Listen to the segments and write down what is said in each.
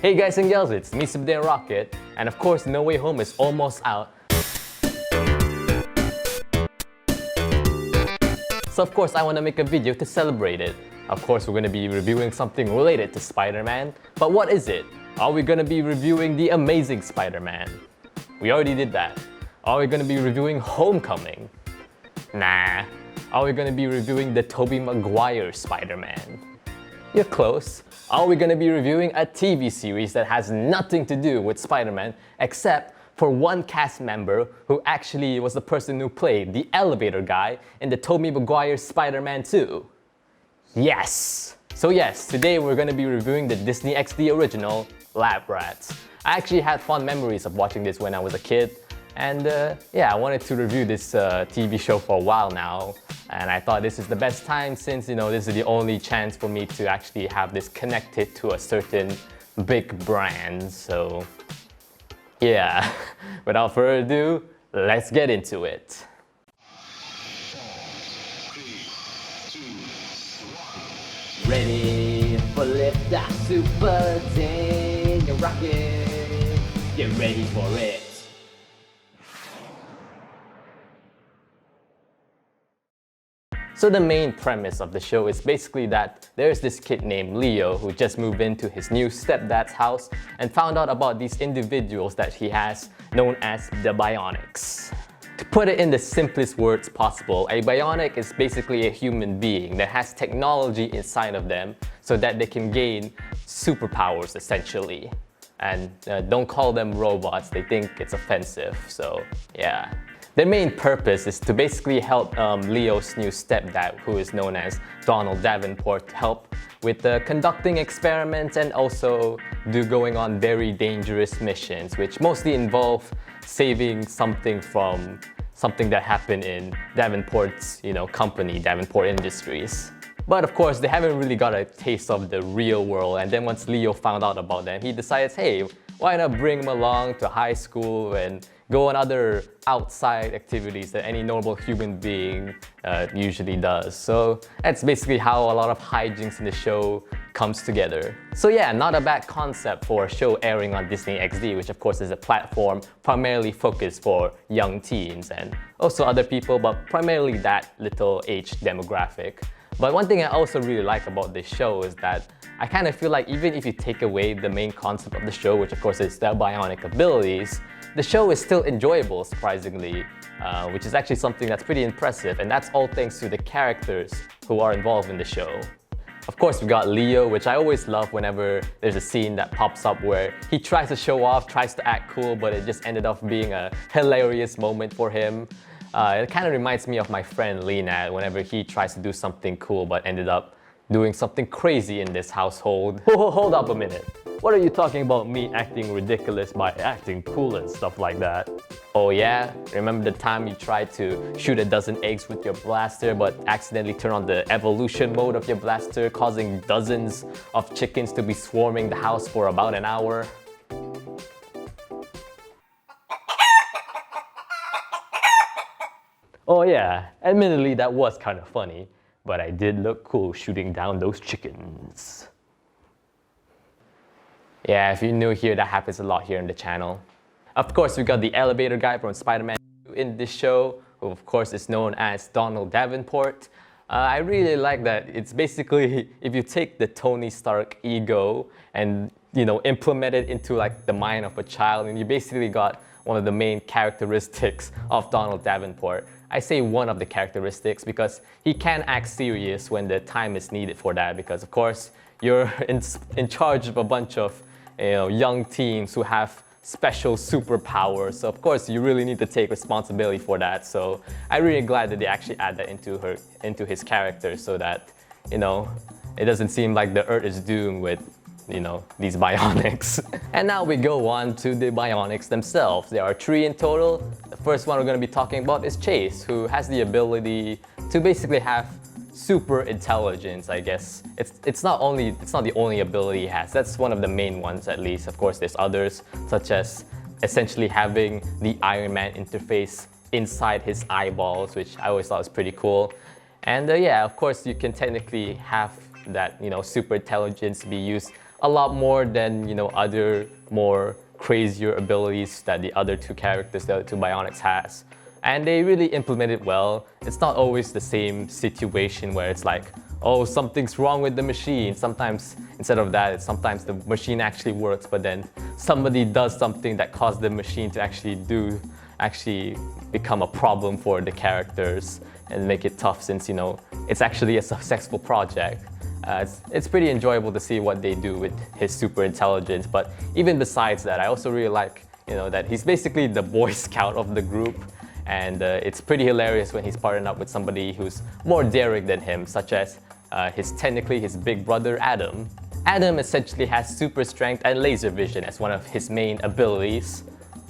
Hey guys and gals, it's me Subdan Rocket, and of course No Way Home is almost out. So of course I want to make a video to celebrate it. Of course we're going to be reviewing something related to Spider-Man, but what is it? Are we going to be reviewing The Amazing Spider-Man? We already did that. Are we going to be reviewing Homecoming? Nah. Are we going to be reviewing the Tobey Maguire Spider-Man? You're close. Are we going to be reviewing a TV series that has nothing to do with Spider-Man except for one cast member who actually was the person who played the elevator guy in the Tobey Maguire Spider-Man 2? Yes! So yes, today we're going to be reviewing the Disney XD original, Lab Rats. I actually had fond memories of watching this when I was a kid, and yeah, I wanted to review this TV show for a while now, and I thought this is the best time since, you know, this is the only chance for me to actually have this connected to a certain big brand. So yeah, without further ado, let's get into it. 3, 2, 1. Ready for liftoff, super dang rocket. Get ready for it. So the main premise of the show is basically that there's this kid named Leo who just moved into his new stepdad's house and found out about these individuals that he has known as the Bionics. To put it in the simplest words possible, a Bionic is basically a human being that has technology inside of them so that they can gain superpowers essentially. And don't call them robots, they think it's offensive, so yeah. Their main purpose is to basically help Leo's new stepdad, who is known as Donald Davenport, to help with conducting experiments and also going on very dangerous missions, which mostly involve saving something from something that happened in Davenport's, company, Davenport Industries. But of course, they haven't really got a taste of the real world, and then once Leo found out about them, he decides, hey, why not bring him along to high school and go on other outside activities that any normal human being usually does. So that's basically how a lot of hijinks in the show comes together. So yeah, not a bad concept for a show airing on Disney XD, which of course is a platform primarily focused for young teens and also other people, but primarily that little age demographic. But one thing I also really like about this show is that I kind of feel like even if you take away the main concept of the show, which of course is their bionic abilities, the show is still enjoyable, surprisingly, which is actually something that's pretty impressive, and that's all thanks to the characters who are involved in the show. Of course, we got Leo, which I always love whenever there's a scene that pops up where he tries to show off, tries to act cool, but it just ended up being a hilarious moment for him. It kind of reminds me of my friend Lena whenever he tries to do something cool but ended up doing something crazy in this household. Hold up a minute. What are you talking about me acting ridiculous by acting cool and stuff like that? Oh yeah? Remember the time you tried to shoot a dozen eggs with your blaster but accidentally turned on the evolution mode of your blaster, causing dozens of chickens to be swarming the house for about an hour? Oh yeah, admittedly that was kind of funny, but I did look cool shooting down those chickens. Yeah, if you're new here, that happens a lot here on the channel. Of course, we got the elevator guy from Spider-Man in this show, who of course is known as Donald Davenport. I really like that it's basically, if you take the Tony Stark ego and, implement it into like the mind of a child, and you basically got one of the main characteristics of Donald Davenport. I say one of the characteristics because he can act serious when the time is needed for that, because of course you're in charge of a bunch of young teens who have special superpowers, so of course you really need to take responsibility for that. So I'm really glad that they actually add that into his character so that it doesn't seem like the earth is doomed with these bionics. And now we go on to the bionics themselves. There are 3 in total. The first one we're going to be talking about is Chase, who has the ability to basically have super intelligence, I guess. It's not the only ability he has. That's one of the main ones, at least. Of course, there's others, such as essentially having the Iron Man interface inside his eyeballs, which I always thought was pretty cool. And yeah, of course, you can technically have that super intelligence be used a lot more than, other more crazier abilities that the other two characters, the other two Bionics has. And they really implement it well. It's not always the same situation where it's like, oh, something's wrong with the machine. Sometimes, instead of that, sometimes the machine actually works, but then somebody does something that caused the machine to actually become a problem for the characters and make it tough since, it's actually a successful project. It's pretty enjoyable to see what they do with his super intelligence, but even besides that, I also really like, that he's basically the Boy Scout of the group. And it's pretty hilarious when he's partnered up with somebody who's more daring than him, such as technically his big brother Adam. Adam essentially has super strength and laser vision as one of his main abilities.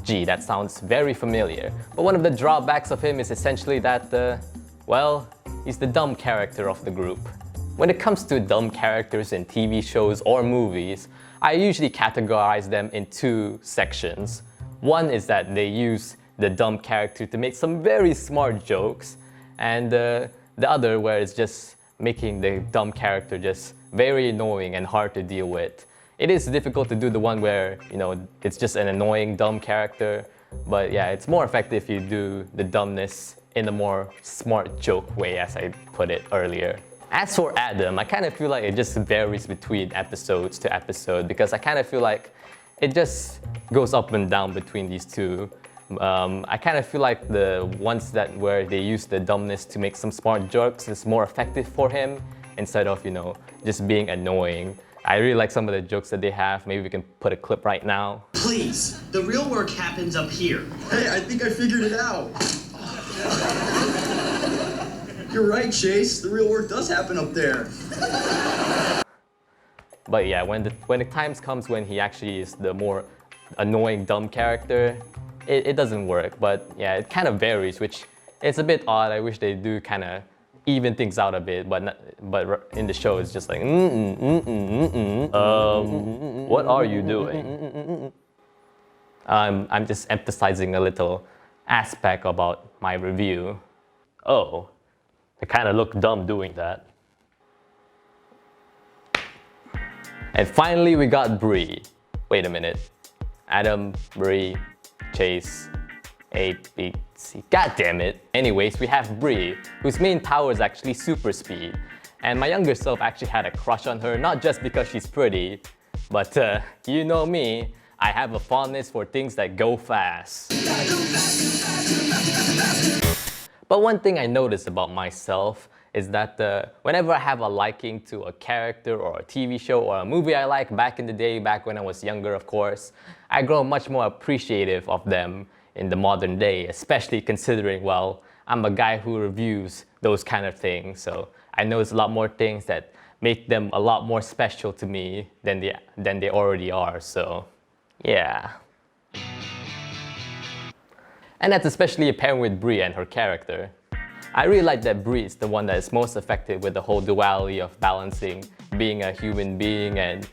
Gee, that sounds very familiar. But one of the drawbacks of him is essentially that, well, he's the dumb character of the group. When it comes to dumb characters in TV shows or movies, I usually categorize them in two sections. One is that they use the dumb character to make some very smart jokes, and the other where it's just making the dumb character just very annoying and hard to deal with. It is difficult to do the one where, it's just an annoying dumb character, but yeah, it's more effective if you do the dumbness in a more smart joke way, as I put it earlier. As for Adam, I kind of feel like it just varies between episodes to episode because I kind of feel like it just goes up and down between these two. I kind of feel like the ones where they use the dumbness to make some smart jokes is more effective for him instead of, just being annoying. I really like some of the jokes that they have. Maybe we can put a clip right now. Please, the real work happens up here. Hey, I think I figured it out. You're right, Chase. The real work does happen up there. But yeah, when the times comes when he actually is the more annoying dumb character, it doesn't work. But yeah, it kind of varies, which it's a bit odd. I wish they do kind of even things out a bit, but in the show it's just like what are you doing? I'm just emphasizing a little aspect about my review. Oh, I kind of look dumb doing that. And finally we got Bree. Wait a minute. Adam, Bree, Chase, A, B, C. God damn it. Anyways, we have Bree, whose main power is actually super speed. And my younger self actually had a crush on her, not just because she's pretty, but you know me, I have a fondness for things that go fast. But one thing I noticed about myself is that whenever I have a liking to a character or a TV show or a movie I like back in the day, back when I was younger of course, I grow much more appreciative of them in the modern day, especially considering, well, I'm a guy who reviews those kind of things, so I notice a lot more things that make them a lot more special to me than they already are, so yeah. And that's especially apparent with Bree and her character. I really like that Bree is the one that is most effective with the whole duality of balancing being a human being and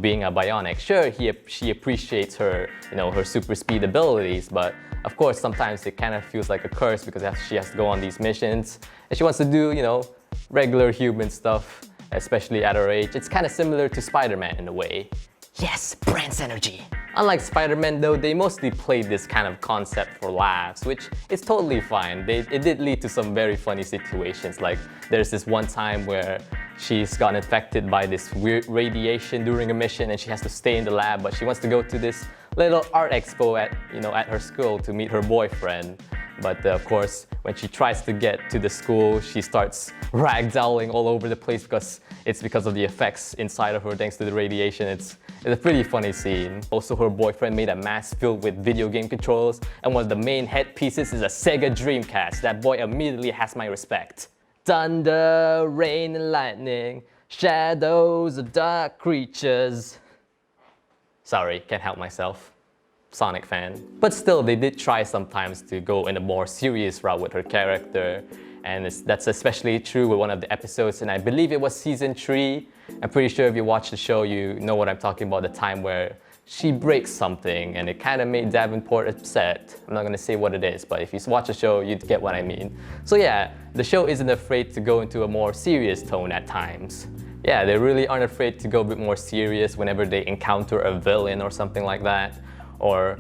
being a bionic. Sure, she appreciates her, her super speed abilities, but of course sometimes it kind of feels like a curse because she has to go on these missions and she wants to do, regular human stuff, especially at her age. It's kind of similar to Spider-Man in a way. Yes, Brand's energy. Unlike Spider-Man though, they mostly played this kind of concept for laughs, which is totally fine. It did lead to some very funny situations, like there's this one time where she's got infected by this weird radiation during a mission and she has to stay in the lab, but she wants to go to this little art expo at her school to meet her boyfriend. But of course, when she tries to get to the school, she starts ragdolling all over the place because of the effects inside of her thanks to the radiation. It's a pretty funny scene. Also, her boyfriend made a mask filled with video game controls, and one of the main headpieces is a Sega Dreamcast. That boy immediately has my respect. Thunder, rain and lightning, shadows of dark creatures. Sorry, can't help myself. Sonic fan. But still, they did try sometimes to go in a more serious route with her character, and that's especially true with one of the episodes, and I believe it was season 3. I'm pretty sure if you watch the show, you know what I'm talking about, the time where she breaks something and it kind of made Davenport upset. I'm not gonna say what it is, but if you watch the show, you'd get what I mean. So yeah, the show isn't afraid to go into a more serious tone at times. yeah, they really aren't afraid to go a bit more serious whenever they encounter a villain or something like that, or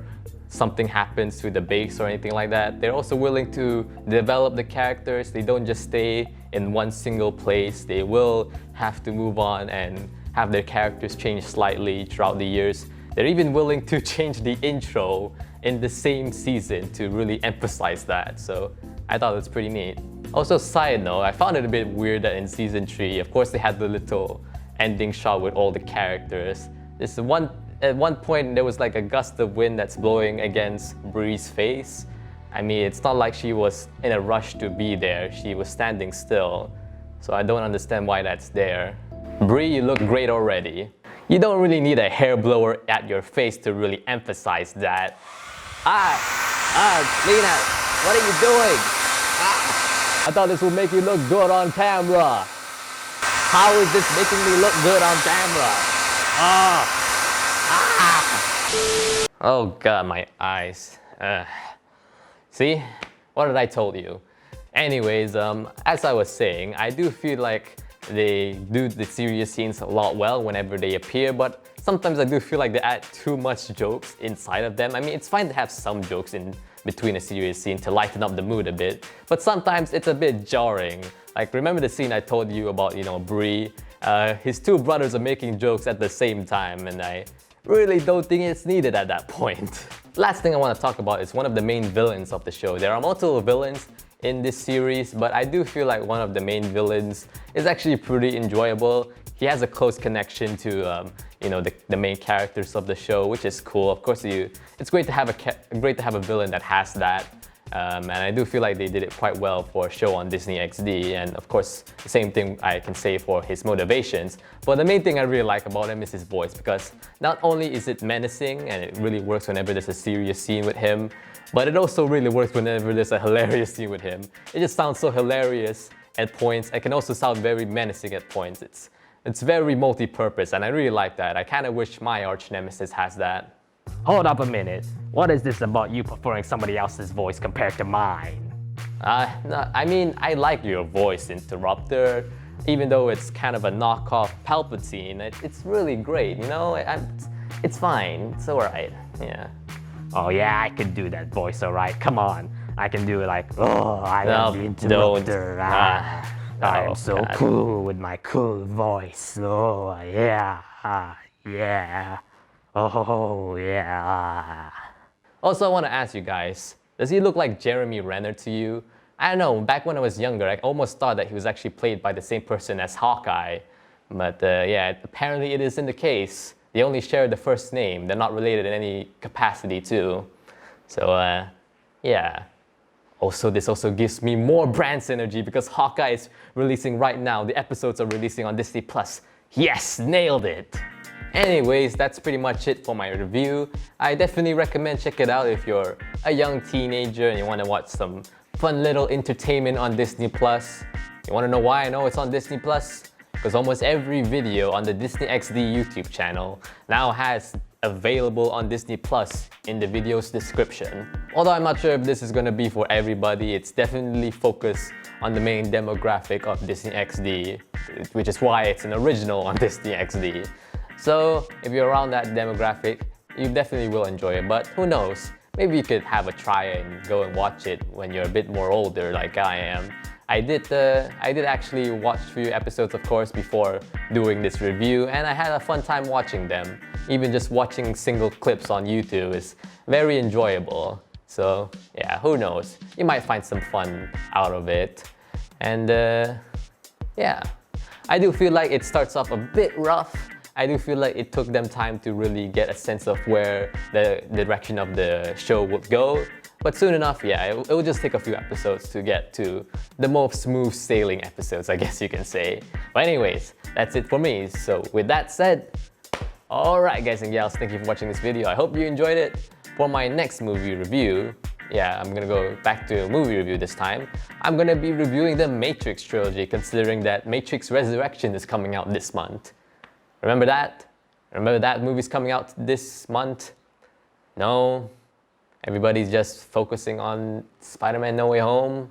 something happens to the base or anything like that. They're also willing to develop the characters. They don't just stay in one single place. They will have to move on and have their characters change slightly throughout the years. They're even willing to change the intro in the same season to really emphasize that. So I thought it was pretty neat. Also, side note, I found it a bit weird that in season 3, of course, they had the little ending shot with all the characters. At one point, there was like a gust of wind that's blowing against Bree's face. I mean, it's not like she was in a rush to be there. She was standing still. So I don't understand why that's there. Bree, you look great already. You don't really need a hair blower at your face to really emphasize that. Lena, what are you doing? I thought this would make you look good on camera. How is this making me look good on camera? Oh God, my eyes. See? What did I told you? Anyways, as I was saying, I do feel like they do the serious scenes a lot well whenever they appear, but sometimes I do feel like they add too much jokes inside of them. I mean, it's fine to have some jokes in between a serious scene to lighten up the mood a bit, but sometimes it's a bit jarring. Like, remember the scene I told you about, Bree? His two brothers are making jokes at the same time, and I really don't think it's needed at that point. Last thing I want to talk about is one of the main villains of the show. There are multiple villains in this series, but I do feel like one of the main villains is actually pretty enjoyable. He has a close connection to the main characters of the show, which is cool. Of course, it's great to have a villain that has that. And I do feel like they did it quite well for a show on Disney XD, and of course, the same thing I can say for his motivations. But the main thing I really like about him is his voice, because not only is it menacing and it really works whenever there's a serious scene with him, but it also really works whenever there's a hilarious scene with him. It just sounds so hilarious at points. It can also sound very menacing at points. It's very multi-purpose, and I really like that. I kind of wish my arch nemesis has that. Hold up a minute. What is this about you preferring somebody else's voice compared to mine? No, I mean, I like your voice, Interrupter. Even though it's kind of a knockoff Palpatine, it's really great, it's fine, it's alright, yeah. Oh yeah, I can do that voice alright, come on. I can do it like, oh, I am the Interrupter. I am so cool with my cool voice. Oh yeah, yeah. Oh yeah. Also, I want to ask you guys, does he look like Jeremy Renner to you? I don't know, back when I was younger, I almost thought that he was actually played by the same person as Hawkeye. But yeah, apparently it isn't the case. They only share the first name. They're not related in any capacity too. So yeah. Also, this also gives me more brand synergy because Hawkeye is releasing right now. The episodes are releasing on Disney+. Yes, nailed it! Anyways, that's pretty much it for my review. I definitely recommend check it out if you're a young teenager and you want to watch some fun little entertainment on Disney+. You want to know why I know it's on Disney+? Because almost every video on the Disney XD YouTube channel now has available on Disney Plus in the video's description. Although I'm not sure if this is going to be for everybody, it's definitely focused on the main demographic of Disney XD, which is why it's an original on Disney XD. So if you're around that demographic, you definitely will enjoy it, but who knows? Maybe you could have a try and go and watch it when you're a bit more older like I am. I did actually watch a few episodes, of course, before doing this review, and I had a fun time watching them. Even just watching single clips on YouTube is very enjoyable. So yeah, who knows? You might find some fun out of it. And yeah, I do feel like it starts off a bit rough. I do feel like it took them time to really get a sense of where the direction of the show would go. But soon enough, yeah, it will just take a few episodes to get to the more smooth sailing episodes, I guess you can say. But anyways, that's it for me. So with that said, alright guys and gals, thank you for watching this video. I hope you enjoyed it. For my next movie review, yeah, I'm gonna go back to a movie review this time. I'm gonna be reviewing the Matrix trilogy, considering that Matrix Resurrection is coming out this month. Remember that? Remember that movie's coming out this month? No? Everybody's just focusing on Spider-Man No Way Home?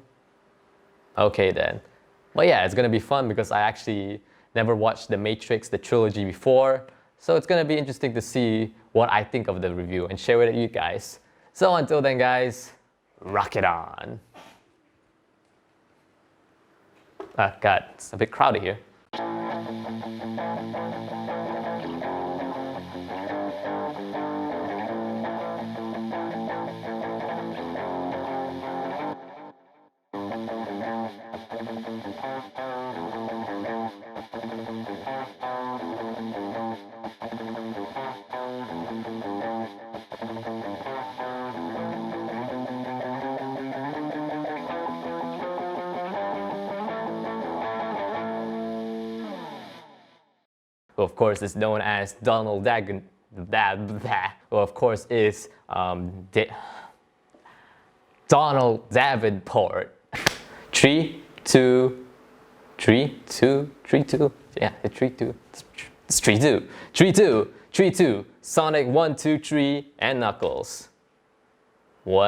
Okay then. But yeah, it's gonna be fun because I actually never watched The Matrix, the trilogy before, so it's gonna be interesting to see what I think of the review and share it with you guys. So until then guys, rock it on. God, it's a bit crowded here. Who of course is known as Donald Dagon, who of course is Donald Davenport. 3, 2, 3, 2, 3, 2. Yeah, 3, 2. It's 3, 2, 3, 2, 3, 2. Sonic 1, 2, 3, and Knuckles. What?